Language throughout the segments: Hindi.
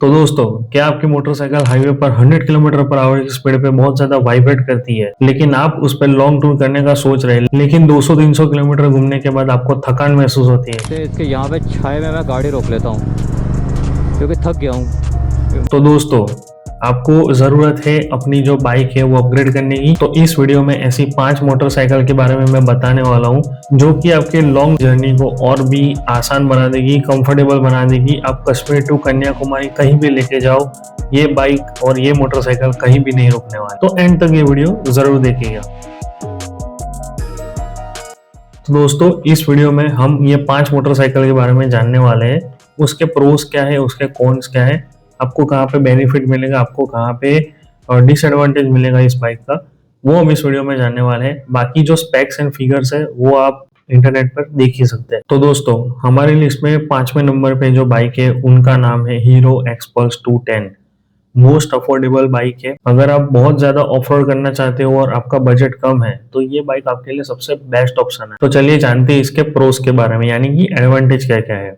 तो दोस्तों, क्या आपकी मोटरसाइकिल हाईवे पर 100 किलोमीटर पर आवर की स्पीड पे बहुत ज्यादा वाइब्रेट करती है, लेकिन आप उस पर लॉन्ग टूर करने का सोच रहे हैं, लेकिन 200-300 किलोमीटर घूमने के बाद आपको थकान महसूस होती है। से इसके यहाँ पे छाए में मैं गाड़ी रोक लेता हूँ क्योंकि थक गया हूँ। तो दोस्तों, आपको ज़रूरत है अपनी जो बाइक है वो अपग्रेड करने की। तो इस वीडियो में ऐसी 5 मोटरसाइकिल के बारे में मैं बताने वाला हूँ जो कि आपके लॉन्ग जर्नी को और भी आसान बना देगी, कंफर्टेबल बना देगी। आप कश्मीर टू कन्याकुमारी कहीं भी लेके जाओ, ये बाइक और ये मोटरसाइकिल कहीं भी नहीं रुकने वाले। तो एंड तक ये वीडियो ज़रूर देखिएगा। तो दोस्तों, इस वीडियो में हम ये 5 मोटरसाइकिल के बारे में जानने वाले हैं। उसके प्रोस क्या है, उसके कॉन्स क्या है, आपको कहाँ पे बेनिफिट मिलेगा, आपको कहाँ पे डिसएडवांटेज मिलेगा इस बाइक का, वो हम इस वीडियो में जानने वाले हैं। बाकी जो स्पेक्स एंड फिगर्स है वो आप इंटरनेट पर देख ही सकते हैं। तो दोस्तों, हमारी लिस्ट में 5वें नंबर पे जो बाइक है उनका नाम है hero XPulse 210। Most affordable bike है। अगर आप बहुत ज्यादा ऑफ रोड करना चाहते हो और आपका बजट कम है तो ये बाइक आपके लिए सबसे बेस्ट ऑप्शन है। तो चलिए जानते हैं इसके प्रोस के बारे में, यानी कि एडवांटेज क्या क्या है।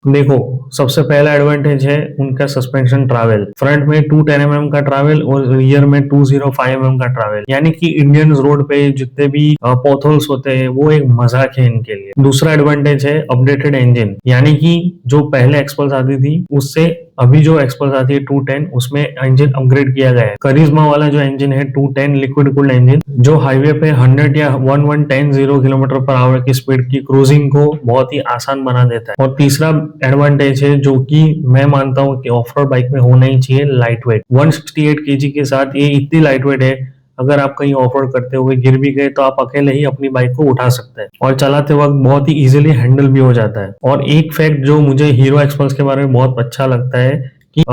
देखो, सबसे पहला एडवांटेज है उनका सस्पेंशन ट्रैवल। फ्रंट में 210 mm का ट्रैवल और रियर में 205 mm का ट्रैवल, यानी कि इंडियन रोड पे जितने भी पॉथहोल्स होते हैं वो एक मजाक है इनके लिए। दूसरा एडवांटेज है अपडेटेड इंजन, यानी कि जो पहले एक्सपल्स आती थी उससे अभी जो एक्सपल्स आती है 210 उसमें इंजन अपग्रेड किया गया है। करिश्मा वाला जो इंजन है 210 लिक्विड कूल्ड इंजन, जो हाईवे पे 100 या 1110 किलोमीटर पर आवर की स्पीड की क्रूजिंग को बहुत ही आसान बना देता है। और तीसरा एडवांटेज है जो कि मैं मानता हूँ कि ऑफ रोड बाइक में होना ही चाहिए, लाइट वेट। 168 केजी के साथ ये इतनी लाइट वेट है, अगर आप कहीं ऑफ रोड करते हुए गिर भी गए तो आप अकेले ही अपनी बाइक को उठा सकते हैं और चलाते वक्त बहुत ही इजीली हैंडल भी हो जाता है। और एक फैक्ट जो मुझे हीरो एक्सपल्स के बारे में बहुत अच्छा लगता है कि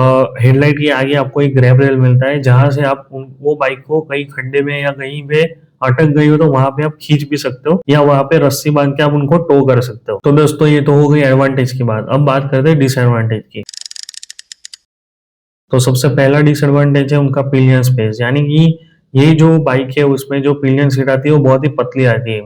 हेडलाइट के आगे आपको एक ग्रैब रेल मिलता है, जहां से आप वो बाइक को कहीं खड्डे में या कहीं पे अटक गई हो तो वहां पे आप खींच भी सकते हो, या वहां पे रस्सी बांध के आप उनको टो कर सकते हो। तो दोस्तों, ये तो हो गई एडवांटेज की बात। अब बात करते हैं डिसएडवांटेज की। तो सबसे पहला डिसएडवांटेज है उनका पिलियन स्पेस, यानी कि ये जो बाइक है उसमें जो पिलियन सीट आती है वो बहुत ही पतली आती है।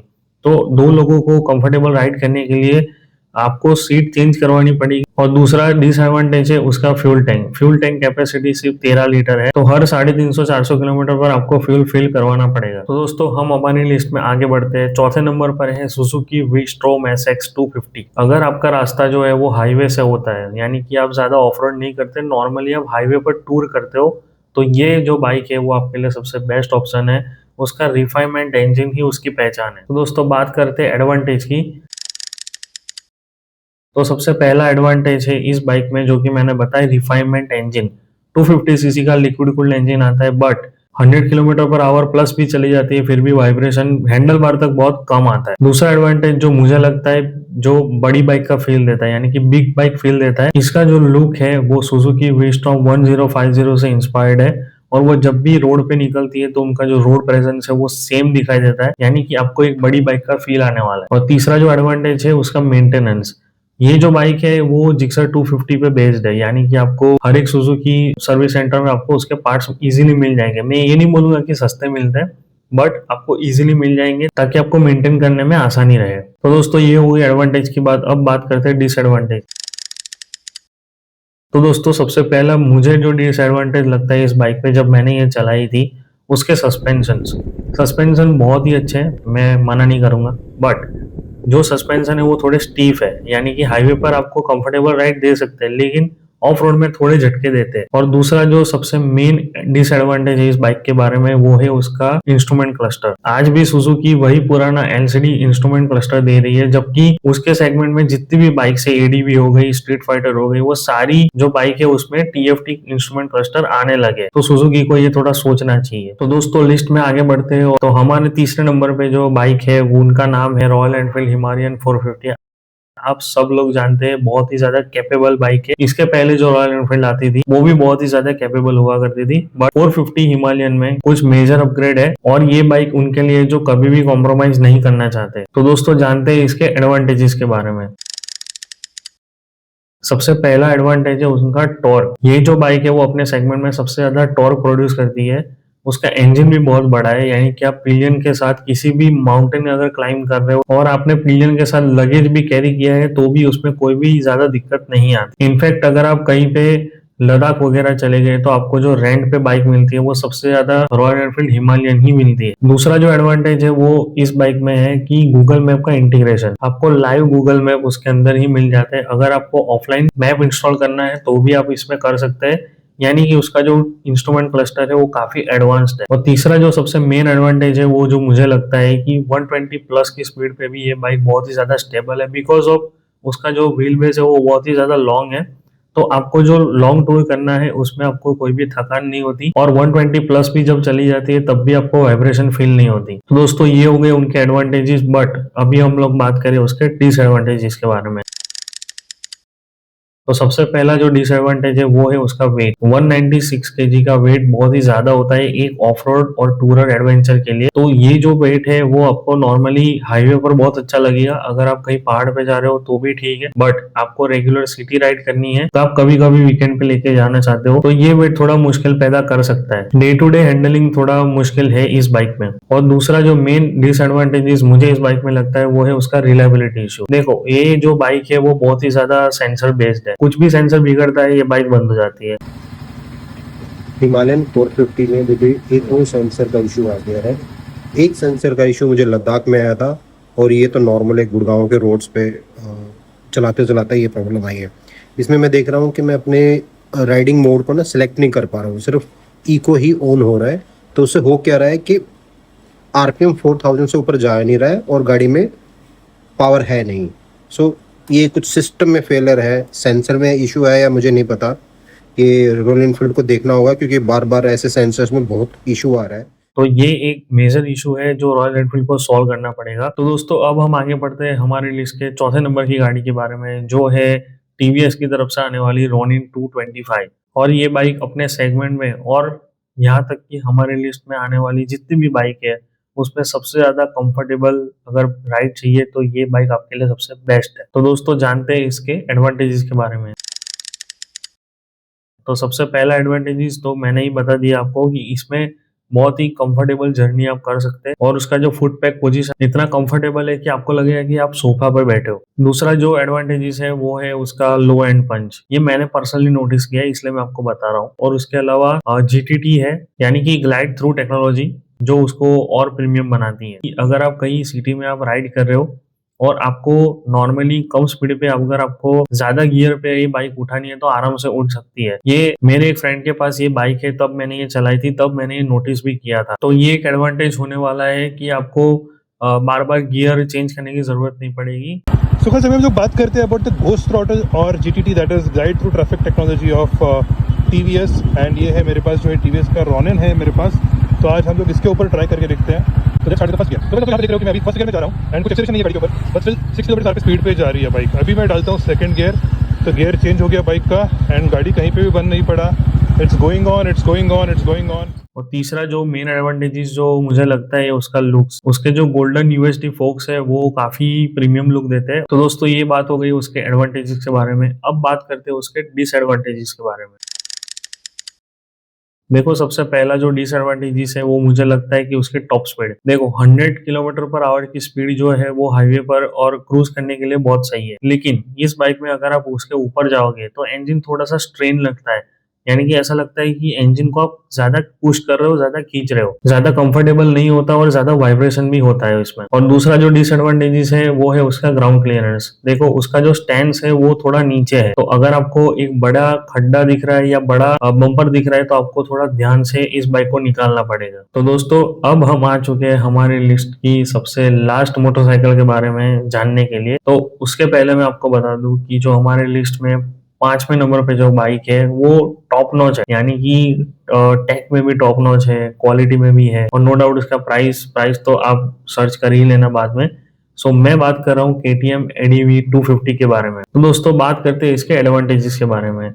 तो दो लोगों को कंफर्टेबल राइड करने के लिए आपको सीट चेंज करवानी पड़ेगी। और दूसरा डिसएडवांटेज है उसका फ्यूल टैंक कैपेसिटी सिर्फ 13 लीटर है, तो हर 350-400 किलोमीटर पर आपको फ्यूल फिल करवाना पड़ेगा। तो दोस्तों, हम हमारी लिस्ट में आगे बढ़ते हैं। चौथे नंबर पर है सुजुकी वी-स्ट्रोम SX 250। अगर आपका रास्ता जो है वो हाईवे से होता है, यानी कि आप ज्यादा ऑफ रोड नहीं करते, नॉर्मली आप हाईवे पर टूर करते हो, तो ये जो बाइक है वो आपके लिए सबसे बेस्ट ऑप्शन है। उसका रिफाइनमेंट इंजन ही उसकी पहचान है। तो दोस्तों, बात करते हैं एडवांटेज की। तो सबसे पहला एडवांटेज है इस बाइक में जो कि मैंने बताया, रिफाइनमेंट इंजन। 250 सीसी का लिक्विड कूल्ड इंजन आता है, but 100 kilometre per hour plus भी चली जाती है, फिर भी वाइब्रेशन हैंडल बार तक बहुत कम आता है। दूसरा एडवांटेज जो मुझे लगता है जो बड़ी बाइक का फील देता है, यानी कि बिग बाइक फील देता है, इसका जो लुक है वो सुजुकी वी-स्ट्रोम 1050 से इंस्पायर्ड है। और वो जब भी रोड पे निकलती है तो उनका जो रोड प्रेजेंस है वो सेम दिखाई देता है, यानी कि आपको एक बड़ी बाइक का फील आने वाला है। और तीसरा जो एडवांटेज है उसका मेंटेनेंस। ये जो बाइक है वो जिक्सर 250 पे बेस्ड है, यानी कि आपको हर एक सुजुकी सर्विस सेंटर में आपको उसके पार्ट्स इजीली मिल जाएंगे। मैं ये नहीं बोलूंगा कि सस्ते मिलते हैं, बट आपको इजीली मिल जाएंगे ताकि आपको मेंटेन करने में आसानी रहे। तो दोस्तों, ये हुई एडवांटेज की बात। अब बात करते हैं डिसएडवांटेज। तो दोस्तों, सबसे पहला मुझे जो डिसएडवांटेज लगता है इस बाइक पे जब मैंने ये चलाई थी, उसके सस्पेंशन बहुत ही अच्छे हैं, मैं मना नहीं करूंगा, बट जो सस्पेंशन है वो थोड़े स्टीफ है, यानी कि हाईवे पर आपको कंफर्टेबल राइड दे सकते हैं, लेकिन ऑफ रोड में थोड़े झटके देते हैं। और दूसरा जो सबसे मेन डिसएडवांटेज है इस बाइक के बारे में वो है उसका इंस्ट्रूमेंट क्लस्टर। आज भी सुजुकी वही पुराना एलसीडी इंस्ट्रूमेंट क्लस्टर दे रही है, जबकि उसके सेगमेंट में जितनी भी बाइक है, एडीवी हो गई, स्ट्रीट फाइटर हो गई, वो सारी जो बाइक है उसमें टीएफटी इंस्ट्रूमेंट क्लस्टर आने लगे। तो सुजुकी को ये थोड़ा सोचना चाहिए। तो दोस्तों, लिस्ट में आगे बढ़ते हैं। तो हमारे तीसरे नंबर पे जो बाइक है उनका नाम है रॉयल एनफील्ड हिमालयन 450। आप सब लोग जानते हैं बहुत ही ज्यादा कैपेबल बाइक है। इसके पहले जो रॉयल एनफील्ड आती थी वो भी बहुत ही ज्यादा कैपेबल हुआ करती थी, बट 450 हिमालयन में कुछ मेजर अपग्रेड है और ये बाइक उनके लिए जो कभी भी कॉम्प्रोमाइज नहीं करना चाहते। तो दोस्तों, जानते हैं इसके एडवांटेजेस के बारे में। सबसे पहला एडवांटेज है उनका टॉर्क। ये जो बाइक है वो अपने सेगमेंट में सबसे ज्यादा टॉर्क प्रोड्यूस करती है। उसका इंजन भी बहुत बड़ा है, यानी कि आप पिलियन के साथ किसी भी माउंटेन अगर क्लाइंब कर रहे हो और आपने पिलियन के साथ लगेज भी कैरी किया है तो भी उसमें कोई भी ज्यादा दिक्कत नहीं आती। इनफैक्ट अगर आप कहीं पे लद्दाख वगैरह चले गए तो आपको जो रेंट पे बाइक मिलती है वो सबसे ज्यादा रॉयल एनफील्ड हिमालयन ही मिलती है। दूसरा जो एडवांटेज है वो इस बाइक में है कि गूगल मैप का इंटीग्रेशन, आपको लाइव गूगल मैप उसके अंदर ही मिल जाता है। अगर आपको ऑफलाइन मैप इंस्टॉल करना है तो भी आप इसमें कर सकते हैं, यानी कि उसका जो इंस्ट्रूमेंट क्लस्टर है वो काफी एडवांस्ड है। और तीसरा जो सबसे मेन एडवांटेज है वो जो मुझे लगता है कि 120 प्लस की स्पीड पे भी ये बाइक बहुत ही ज्यादा स्टेबल है, बिकॉज ऑफ उसका जो व्हील बेस है वो बहुत ही ज्यादा लॉन्ग है। तो आपको जो लॉन्ग टूर करना है उसमें आपको कोई भी थकान नहीं होती, और 120 प्लस भी जब चली जाती है तब भी आपको वाइब्रेशन फील नहीं होती। तो दोस्तों ये हो गए उनके एडवांटेजेस, बट अभी हम लोग बात करें उसके डिसएडवांटेजेस के बारे में। तो सबसे पहला जो डिसएडवांटेज है वो है उसका वेट। 196 केजी का वेट बहुत ही ज्यादा होता है एक ऑफ रोड और टूरर एडवेंचर के लिए। तो ये जो वेट है वो आपको नॉर्मली हाईवे पर बहुत अच्छा लगेगा, अगर आप कहीं पहाड़ पे जा रहे हो तो भी ठीक है, बट आपको रेगुलर सिटी राइड करनी है तो आप कभी कभी वीकेंड पे लेके जाना चाहते हो तो ये वेट थोड़ा मुश्किल पैदा कर सकता है। डे टू डे हैंडलिंग थोड़ा मुश्किल है इस बाइक में। और दूसरा जो मेन डिसएडवांटेज मुझे इस बाइक में लगता है वो है उसका रिलायबिलिटी इशू। देखो ये जो बाइक है वो बहुत ही ज्यादा सेंसर बेस्ड है, कुछ भी सेंसर बिगड़ता है ये बाइक बंद हो जाती है। हिमालयन 450 में भी एक और सेंसर का इशू आ गया है। एक सेंसर का इशू मुझे लद्दाख में आया था, और ये तो नॉर्मल है गुड़गांव के रोड्स पे चलाते चलाते ये प्रॉब्लम आई है। इसमें मैं देख रहा हूँ कि मैं अपने राइडिंग मोड को ना सिलेक्ट नहीं कर पा रहा हूँ, सिर्फ इको ही ऑन हो रहा है। तो उससे हो क्या रहा है कि आरपीएम 4000 से ऊपर जा नहीं रहा है और गाड़ी में पावर है नहीं। सो ये कुछ सिस्टम में फेलियर है, सेंसर में इशू है या मुझे नहीं पता। ये रॉयल एनफील्ड को देखना होगा क्योंकि बार बार ऐसे सेंसर्स में बहुत इशू आ रहा है। तो ये एक मेजर इशू है जो रॉयल एनफील्ड को सॉल्व करना पड़ेगा। तो दोस्तों अब हम आगे बढ़ते हैं हमारी लिस्ट के चौथे नंबर की गाड़ी के बारे में, जो है टीवीएस की तरफ से आने वाली रोनिन 225। और ये बाइक अपने सेगमेंट में, और यहाँ तक कि हमारे लिस्ट में आने वाली जितनी भी बाइक है उसमें सबसे ज्यादा कंफर्टेबल अगर राइड चाहिए तो ये बाइक आपके लिए सबसे बेस्ट है। तो दोस्तों जानते हैं इसके एडवांटेजेस के बारे में। तो सबसे पहला एडवांटेजेस तो मैंने ही बता दिया आपको कि इसमें बहुत ही कंफर्टेबल जर्नी आप कर सकते हैं, और उसका जो फुट पैक पोजीशन इतना कंफर्टेबल है कि आपको लगेगा कि आप सोफा पर बैठे हो। दूसरा जो एडवांटेजेस है वो है उसका लो एंड पंच, ये मैंने पर्सनली नोटिस किया है इसलिए मैं आपको बता रहा हूँ। और उसके अलावा जीटीटी है, यानी कि ग्लाइड थ्रू टेक्नोलॉजी, जो उसको और प्रीमियम बनाती है। कि अगर आप कहीं सिटी में आप राइड कर रहे हो और आपको नॉर्मली कम स्पीड पे अगर आपको ज्यादा गियर पे ये बाइक उठानी है तो आराम से उठ सकती है। ये मेरे एक फ्रेंड के पास ये बाइक है, तब मैंने ये चलाई थी, तब मैंने ये नोटिस भी किया था। तो ये एक एडवांटेज होने वाला है कि आपको बार बार गियर चेंज करने की जरूरत नहीं पड़ेगी। सो कल जब हम लोग बात करते हैं अबाउट द घोस्ट थ्रॉटल और GTT, that is guide through traffic technology of TVS, and ये है मेरे पास जो है टीवीएस का रोनिन है मेरे पास। तो आज हम लोग इसके ऊपर ट्राई करके देखते हैं। तो जब फर्स्ट गियर, तो मैं यहाँ पे देख रहे हो कि मैं अभी फर्स्ट गियर में जा रहा हूँ एंड कुछ एक्सेलरेशन नहीं है गाड़ी के ऊपर, बट स्टिल 6 किलोमीटर की स्पीड पे जा रही है बाइक। अभी मैं डालता हूँ सेकंड गियर, तो गियर चेंज हो गया बाइक का एंड गाड़ी कहीं पे भी बंद नहीं पड़ा। It's going on, it's going on, it's going on. और तीसरा जो मेन एडवांटेजेस जो मुझे लगता है उसका लुक्स, उसके जो गोल्डन यूएसडी फोक्स है वो काफी प्रीमियम लुक देते हैं। तो दोस्तों ये बात हो गई उसके एडवांटेजेस के बारे में। अब बात करते हैं उसके डिसएडवांटेजेस के बारे में। देखो सबसे पहला जो डिसएडवांटेजेस है वो मुझे लगता है कि उसके टॉप स्पीड। देखो 100 किलोमीटर पर आवर की स्पीड जो है वो हाईवे पर और क्रूज करने के लिए बहुत सही है, लेकिन इस बाइक में अगर आप उसके ऊपर जाओगे तो इंजन थोड़ा सा स्ट्रेन लगता है, यानी कि ऐसा लगता है कि इंजन को आप ज्यादा पुश कर रहे हो, ज्यादा खींच रहे हो, ज्यादा कंफर्टेबल नहीं होता और ज्यादा वाइब्रेशन भी होता है इसमें। और दूसरा जो डिसएडवांटेजेस है वो है उसका ग्राउंड क्लियरेंस। देखो उसका जो स्टैंड है वो थोड़ा नीचे है, तो अगर आपको एक बड़ा खड्डा दिख रहा है या बड़ा बम्पर दिख रहा है तो आपको थोड़ा ध्यान से इस बाइक को निकालना पड़ेगा। तो दोस्तों अब हम आ चुके हैं हमारी लिस्ट की सबसे लास्ट मोटरसाइकिल के बारे में जानने के लिए। तो उसके पहले मैं आपको बता दूं कि जो हमारे लिस्ट में 5वें नंबर पे जो बाइक है वो टॉप नॉच है, यानी कि टेक में भी टॉप नॉच है, क्वालिटी में भी है, और नो डाउट इसका प्राइस तो आप सर्च कर ही लेना बाद में। सो मैं बात कर रहा हूँ KTM ADV 250 के बारे में। तो दोस्तों बात करते हैं इसके एडवांटेजेस के बारे में।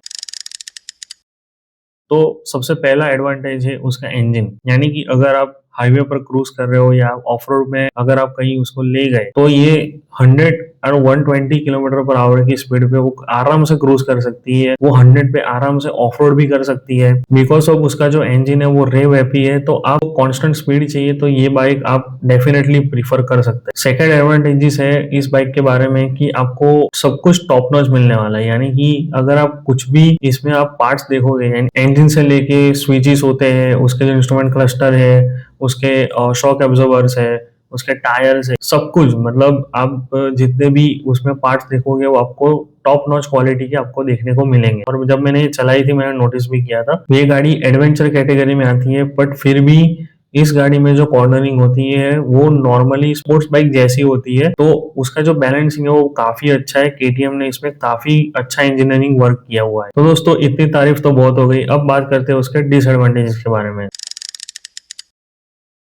तो सबसे पहला एडवांटेज है उसका इंजन, यानी कि अगर आप हाईवे पर क्रूज कर रहे हो या ऑफ रोड में अगर आप कहीं उसको ले गए तो ये 100 और 120 किलोमीटर पर आवर की स्पीड पे वो आराम से क्रूज कर सकती है, वो 100 पे आराम से ऑफ रोड भी कर सकती है। बिकॉज ऑफ उसका जो इंजन है वो रेव हैप्पी है, तो आप कांस्टेंट स्पीड चाहिए तो ये बाइक आप डेफिनेटली प्रीफर कर सकते हैं। सेकंड एडवांटेजेस है इस बाइक के बारे में कि आपको सब कुछ टॉप नॉच मिलने वाला है, यानी कि अगर आप कुछ भी इसमें आप पार्ट्स देखोगे, इंजन से लेके स्विचेस होते हैं, उसके जो इंस्ट्रूमेंट क्लस्टर है, उसके शॉक एब्जॉर्बर्स है, उसके टायर्स है, सब कुछ, मतलब आप जितने भी उसमें पार्ट्स देखोगे वो आपको टॉप नॉच क्वालिटी के आपको देखने को मिलेंगे। और जब मैंने ये चलाई थी मैंने नोटिस भी किया था, ये गाड़ी एडवेंचर कैटेगरी में आती है, बट फिर भी इस गाड़ी में जो कॉर्नरिंग होती है वो नॉर्मली स्पोर्ट्स बाइक जैसी होती है, तो उसका जो बैलेंसिंग है वो काफी अच्छा है। केटीएम ने इसमें काफी अच्छा इंजीनियरिंग वर्क किया हुआ है। तो दोस्तों इतनी तारीफ तो बहुत हो गई, अब बात करते हैं उसके डिसएडवांटेजेस के बारे में।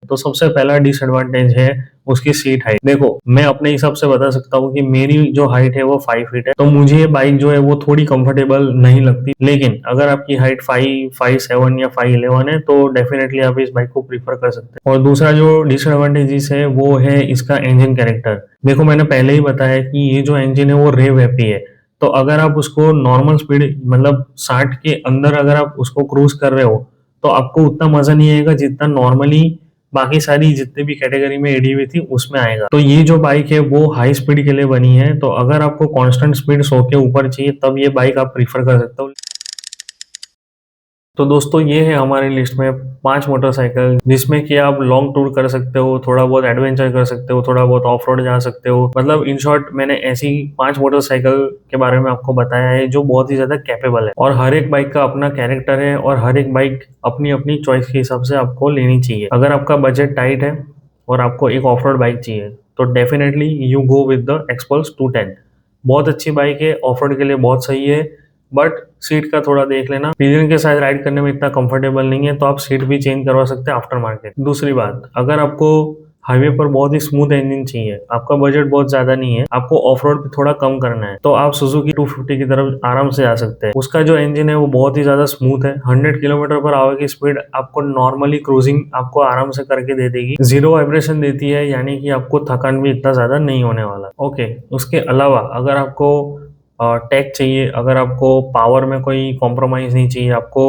तो सबसे पहला डिसएडवांटेज है उसकी सीट हाइट। देखो मैं अपने हिसाब से बता सकता हूँ कि मेरी जो हाइट है वो 5 फीट है, तो मुझे ये बाइक जो है वो थोड़ी कंफर्टेबल नहीं लगती। लेकिन अगर आपकी हाइट 5'7" या 5'11" है तो डेफिनेटली आप इस बाइक को प्रीफर कर सकते हैं। और दूसरा जो डिसएडवांटेजेस है वो है इसका इंजन कैरेक्टर। देखो मैंने पहले ही बताया कि ये जो इंजन है वो रेव हैप्पी है, तो अगर आप उसको नॉर्मल स्पीड मतलब 60 के अंदर अगर आप उसको क्रूज कर रहे हो तो आपको उतना मजा नहीं आएगा जितना नॉर्मली बाकी सारी जितने भी कैटेगरी में एडी हुई थी उसमें आएगा। तो ये जो बाइक है वो हाई स्पीड के लिए बनी है, तो अगर आपको कांस्टेंट स्पीड 100 के ऊपर चाहिए तब ये बाइक आप प्रीफर कर सकते हो। तो दोस्तों ये है हमारी लिस्ट में 5 मोटरसाइकिल जिसमें कि आप लॉन्ग टूर कर सकते हो, थोड़ा बहुत एडवेंचर कर सकते हो, थोड़ा बहुत ऑफ रोड जा सकते हो। मतलब इन शॉर्ट मैंने ऐसी 5 मोटरसाइकिल के बारे में आपको बताया है जो बहुत ही ज्यादा कैपेबल है, और हर एक बाइक का अपना कैरेक्टर है और हर एक बाइक अपनी अपनी चॉइस के हिसाब से आपको लेनी चाहिए। अगर आपका बजट टाइट है और आपको एक ऑफ रोड बाइक चाहिए तो definitely you go with the XPulse 210। बहुत अच्छी बाइक है, ऑफ रोड के लिए बहुत सही है, बट सीट का थोड़ा देख लेना, पिलियन के साथ राइड करने में इतना कंफर्टेबल नहीं है, तो आप सीट भी चेंज करवा सकते हैं आफ्टर मार्केट। दूसरी बात, अगर आपको हाईवे पर बहुत ही स्मूथ इंजन चाहिए, आपका बजट बहुत ज्यादा नहीं है, आपको ऑफ रोड पे थोड़ा कम करना है, तो आप सुजुकी 250 की तरफ आराम से जा सकते हैं। उसका जो इंजन है वो बहुत ही ज्यादा स्मूथ है, 100 किलोमीटर पर आवर की स्पीड आपको नॉर्मली क्रूजिंग आपको आराम से करके दे देगी, 0 वाइब्रेशन देती है, यानी कि आपको थकान भी इतना ज्यादा नहीं होने वाला। ओके, उसके अलावा अगर आपको टेक चाहिए, अगर आपको पावर में कोई कॉम्प्रोमाइज़ नहीं चाहिए, आपको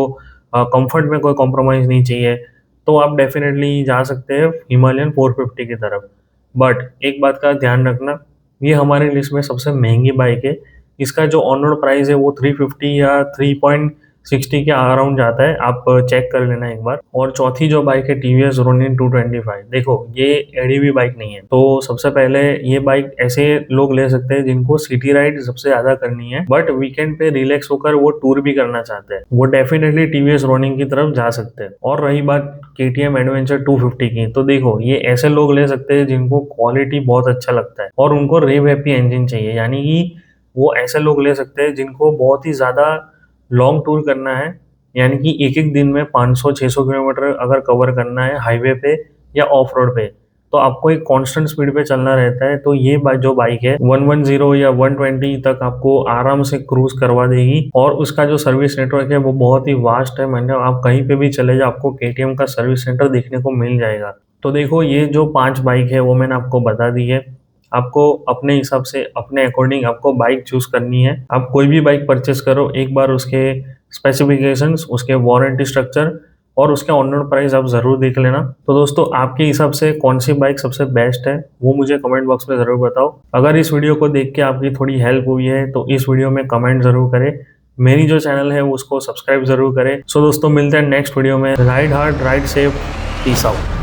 कंफर्ट में कोई कॉम्प्रोमाइज़ नहीं चाहिए, तो आप डेफिनेटली जा सकते हैं हिमालयन 450 की तरफ। बट एक बात का ध्यान रखना, ये हमारी लिस्ट में सबसे महंगी बाइक है। इसका जो ऑन रोड प्राइस है वो 350 या 3.60 के अराउंड जाता है, आप चेक कर लेना एक बार। और चौथी जो बाइक है टीवीएस रोनिन 225, देखो ये एडीवी बाइक नहीं है, तो सबसे पहले ये बाइक ऐसे लोग ले सकते हैं जिनको सिटी राइड सबसे ज्यादा करनी है बट वीकेंड पे रिलैक्स होकर वो टूर भी करना चाहते हैं, वो डेफिनेटली टीवीएस रोनिन की तरफ जा सकते हैं। और रही बात केटीएम एडवेंचर 250 की, तो देखो ये ऐसे लोग ले सकते हैं जिनको क्वालिटी बहुत अच्छा लगता है और उनको रेव हैप्पी इंजन चाहिए, यानी कि वो ऐसे लोग ले सकते हैं जिनको बहुत ही ज्यादा लॉन्ग टूर करना है, यानी कि एक एक दिन में 500-600 किलोमीटर अगर कवर करना है हाईवे पे या ऑफ रोड पे, तो आपको एक कांस्टेंट स्पीड पे चलना रहता है, तो ये जो बाइक है 110 या 120 तक आपको आराम से क्रूज करवा देगी। और उसका जो सर्विस नेटवर्क है वो बहुत ही वास्ट है, मतलब आप कहीं पे भी चले जाओ आपको केटीएम का सर्विस सेंटर देखने को मिल जाएगा। तो देखो ये जो 5 बाइक है वो मैंने आपको बता दी है, आपको अपने हिसाब से अपने अकॉर्डिंग आपको बाइक चूज करनी है। आप कोई भी बाइक परचेस करो, एक बार उसके स्पेसिफिकेशंस, उसके वारंटी स्ट्रक्चर और उसके ऑन रोड प्राइस आप जरूर देख लेना। तो दोस्तों आपके हिसाब से कौन सी बाइक सबसे बेस्ट है वो मुझे कमेंट बॉक्स में जरूर बताओ। अगर इस वीडियो को देख के आपकी थोड़ी हेल्प हुई है तो इस वीडियो में कमेंट जरूर करें, मेरी जो चैनल है उसको सब्सक्राइब जरूर करें। सो दोस्तों मिलते हैं नेक्स्ट वीडियो में। Ride hard, ride safe, peace out.